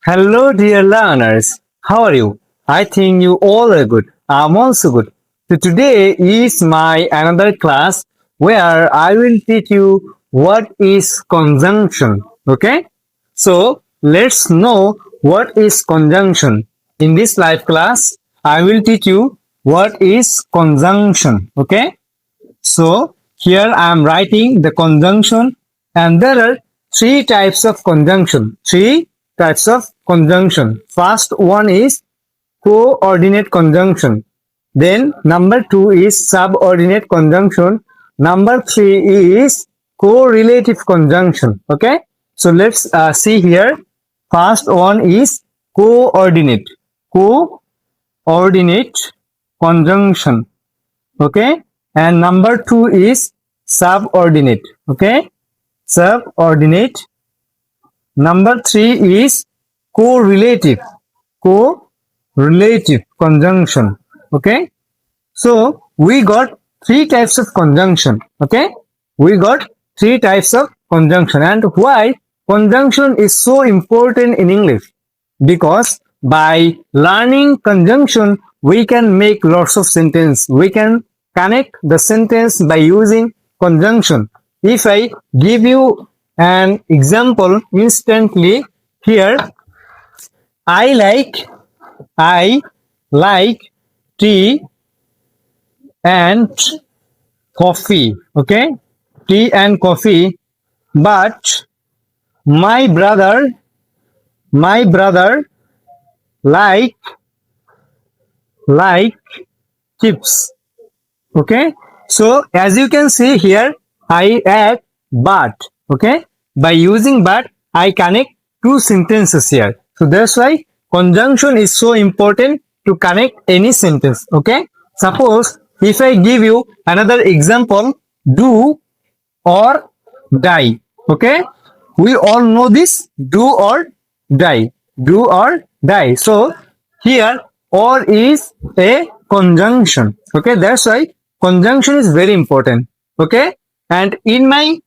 Hello, dear learners. How are you? I think you all are good. I'm also good. So today is my another class where I will teach you what is conjunction. Okay? So let's know what is conjunction. In this live class, I will teach you what is conjunction. Okay? So here I am writing the conjunction, and there are three types of conjunction. Three types of conjunction. First one is coordinate conjunction. Then number two is subordinate conjunction. Number three is correlative conjunction. Okay. So let's see here. First one is coordinate. Coordinate conjunction. Okay, and number two is subordinate. Okay, subordinate. Number three is correlative. Correlative conjunction. Okay, so we got three types of conjunction. Okay, we got three types of conjunction. And why conjunction is so important in English? Because by learning conjunction we can make lots of sentence. We can connect the sentence by using conjunction. If I give you an example instantly here, I like tea and coffee. Okay, tea and coffee, but my brother like like chips. Okay, so as you can see here, I add but. Okay, by using but I connect two sentences here. So that's why conjunction is so important to connect any sentence. Okay, suppose if I give you another example, do or die. Okay, we all know this, do or die. Do or die. So here or is a conjunction. Okay, that's why conjunction is very important. Okay, and in my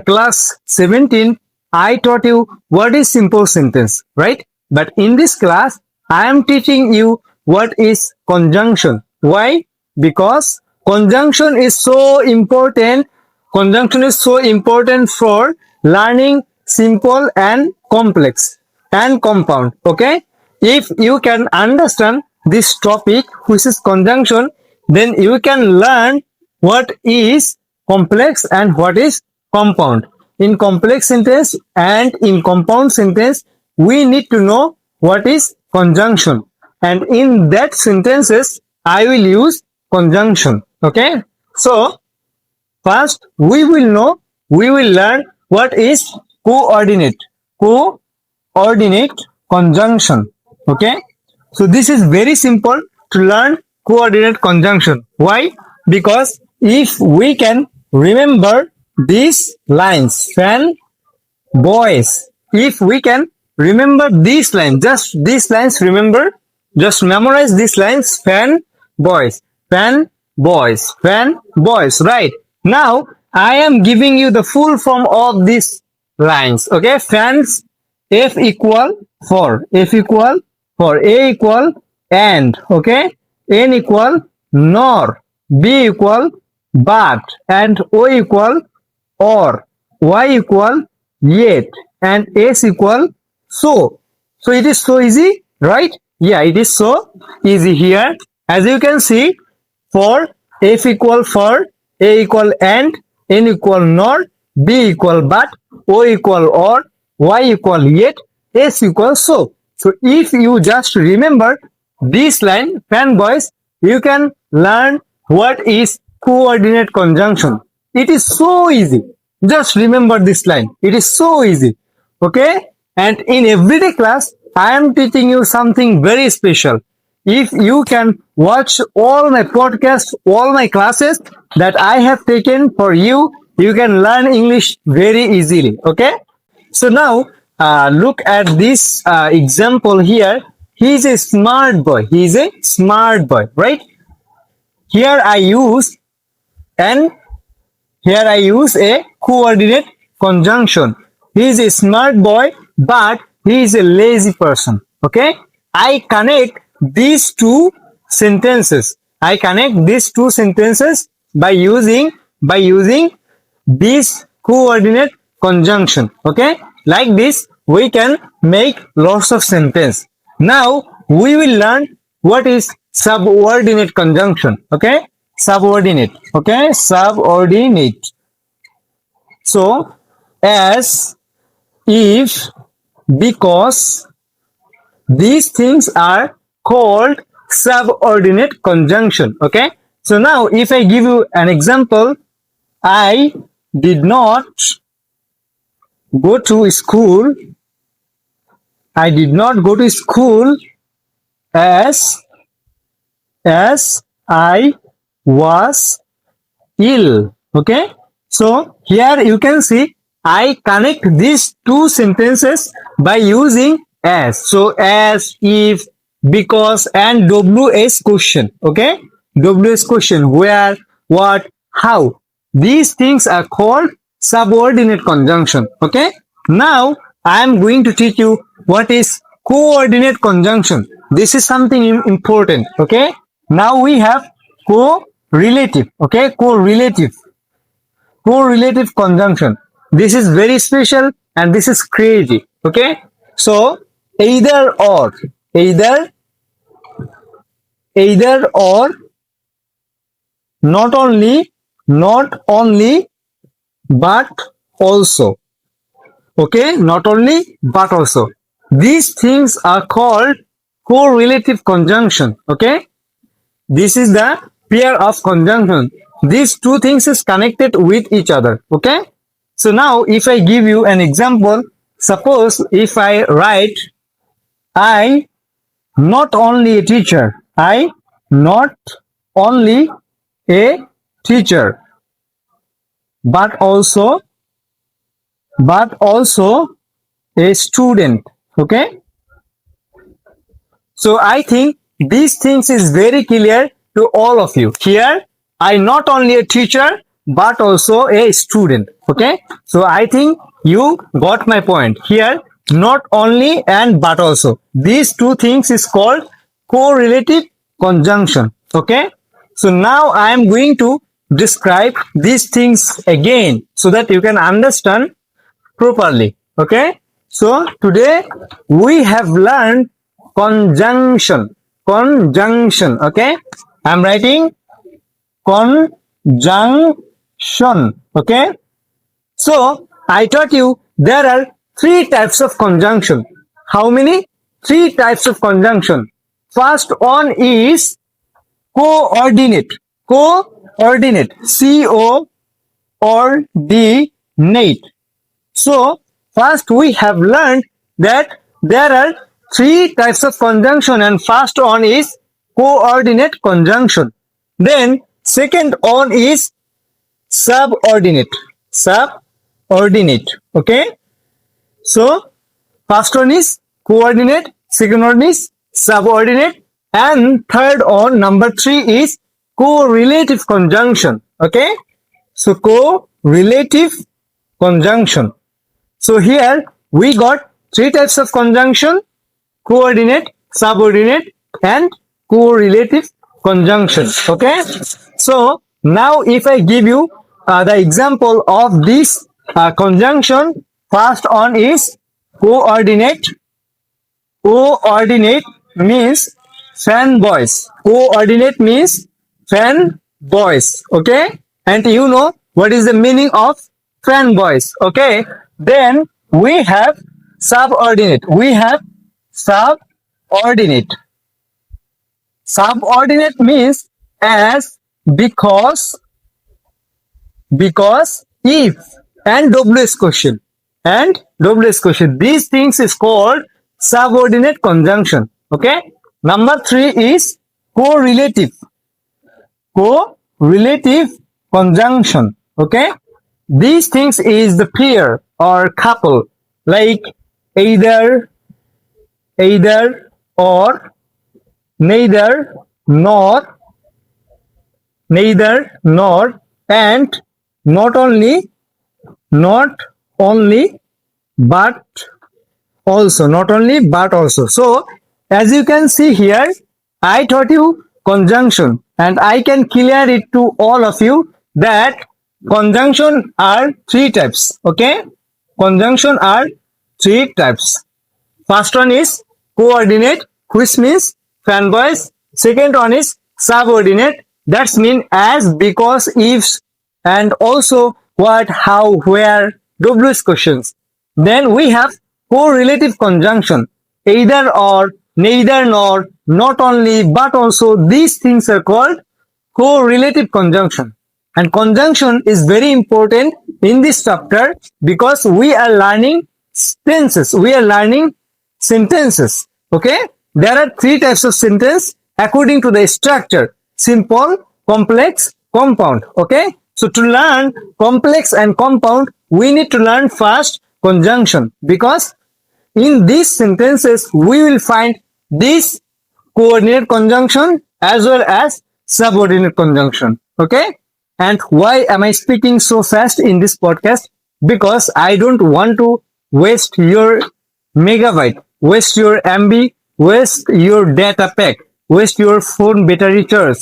class 17 I taught you what is simple sentence, right? But in this class I am teaching you what is conjunction. Why? Because conjunction is so important. Conjunction is so important for learning simple and complex and compound. Okay, if you can understand this topic, which is conjunction, then you can learn what is complex and what is compound. In complex sentence and in compound sentence, we need to know what is conjunction, and in that sentences I will use conjunction. Okay, so first we will learn what is coordinate. Coordinate conjunction. Okay, so this is very simple to learn coordinate conjunction. Why? Because if we can remember these lines, fan boys, if we can remember these lines, just these lines, remember, just memorize these lines, fan boys, fan boys, fan boys. Right, now I am giving you the full form of these lines. Okay, fans, F equal for, F equal for, A equal and, okay, N equal nor, B equal but, and O equal or, Y equal yet, and S equal so. So it is so easy, right? Yeah, it is so easy here. As you can see, for F equal for, A equal and, N equal nor, B equal but, O equal or, Y equal yet, S equal so. So if you just remember this line, fanboys, you can learn what is coordinate conjunction. It is so easy. Just remember this line. It is so easy. Okay? And in everyday class, I am teaching you something very special. If you can watch all my podcasts, all my classes that I have taken for you, you can learn English very easily. Okay? So now, look at this example here. He is a smart boy. He is a smart boy, right? Here I use a coordinate conjunction. He is a smart boy, but he is a lazy person. Okay, I connect these two sentences. I connect these two sentences by using this coordinate conjunction. Okay, like this we can make lots of sentence. Now we will learn what is subordinate conjunction. Okay, subordinate. Okay, subordinate. So as, if, because, these things are called subordinate conjunction. Okay, so now if I give you an example, I did not go to school. I did not go to school as I was ill. Okay, so here you can see I connect these two sentences by using as. So as, if, because, and WS question. Okay, WS question, where, what, how. These things are called subordinate conjunction. Okay, now I am going to teach you what is coordinate conjunction. This is something important. Okay, now we have correlative. Okay, correlative conjunction. This is very special and this is crazy. Okay, so either or, either or, not only, but also. Okay, not only but also. These things are called correlative conjunction. Okay, this is the pair of conjunction. These two things is connected with each other. Okay, so now if I give you an example, suppose if I write, I not only a teacher, I not only a teacher, but also a student. Okay, so I think these things is very clear to all of you. Here I not only a teacher but also a student. Okay, so I think you got my point. Here not only and but also, these two things is called correlative conjunction. Okay, so now I am going to describe these things again so that you can understand properly. Okay, so today we have learned conjunction. Okay, I'm writing conjunction. Okay, so I taught you there are three types of conjunction. How many? Three types of conjunction. First one is coordinate. Coordinate. So first we have learned that there are three types of conjunction and first one is coordinate conjunction. Then second one is subordinate. Okay, so first one is coordinate, second one is subordinate, and third one, number 3 is correlative conjunction. Okay, so correlative conjunction. So here we got three types of conjunction: coordinate, subordinate, and correlative conjunction. Okay, so now if I give you the example of this conjunction, first one is coordinate. Coordinate means fanboys. Coordinate means fanboys. Okay, and you know what is the meaning of fanboys. Okay, then we have subordinate. Subordinate means as, because, if, and WS question. These things is called subordinate conjunction. Okay, number 3 is correlative conjunction. Okay, these things is the pair or couple, like either or, neither nor, and not only but also, not only but also. So as you can see here, I taught you conjunction and I can clear it to all of you that conjunction are three types. Okay, conjunction are three types. First one is coordinate, which means fanboys. Second one is subordinate, that's mean as, because, ifs, and also what, how, where, WH questions. Then we have correlative conjunction, either or, neither nor, not only but also. These things are called correlative conjunction. And conjunction is very important in this chapter because we are learning tenses, we are learning sentences. Okay, there are three types of sentence according to the structure: simple, complex, compound. Okay, so to learn complex and compound, we need to learn first conjunction, because in these sentences we will find this coordinate conjunction as well as subordinate conjunction. Okay, and why am I speaking so fast in this podcast? Because I don't want to waste your megabyte, waste your MB, waste your data pack, waste your phone battery charge,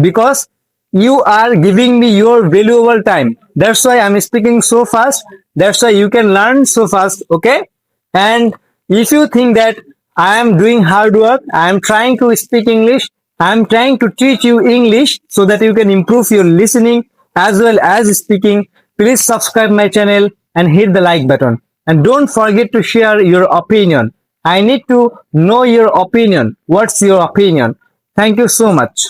because you are giving me your valuable time. That's why I'm speaking so fast. That's why you can learn so fast. Okay, and if you think that I am doing hard work, I am trying to speak English, I am trying to teach you English so that you can improve your listening as well as speaking, please subscribe my channel and hit the like button. And don't forget to share your opinion. I need to know your opinion. What's your opinion? Thank you so much.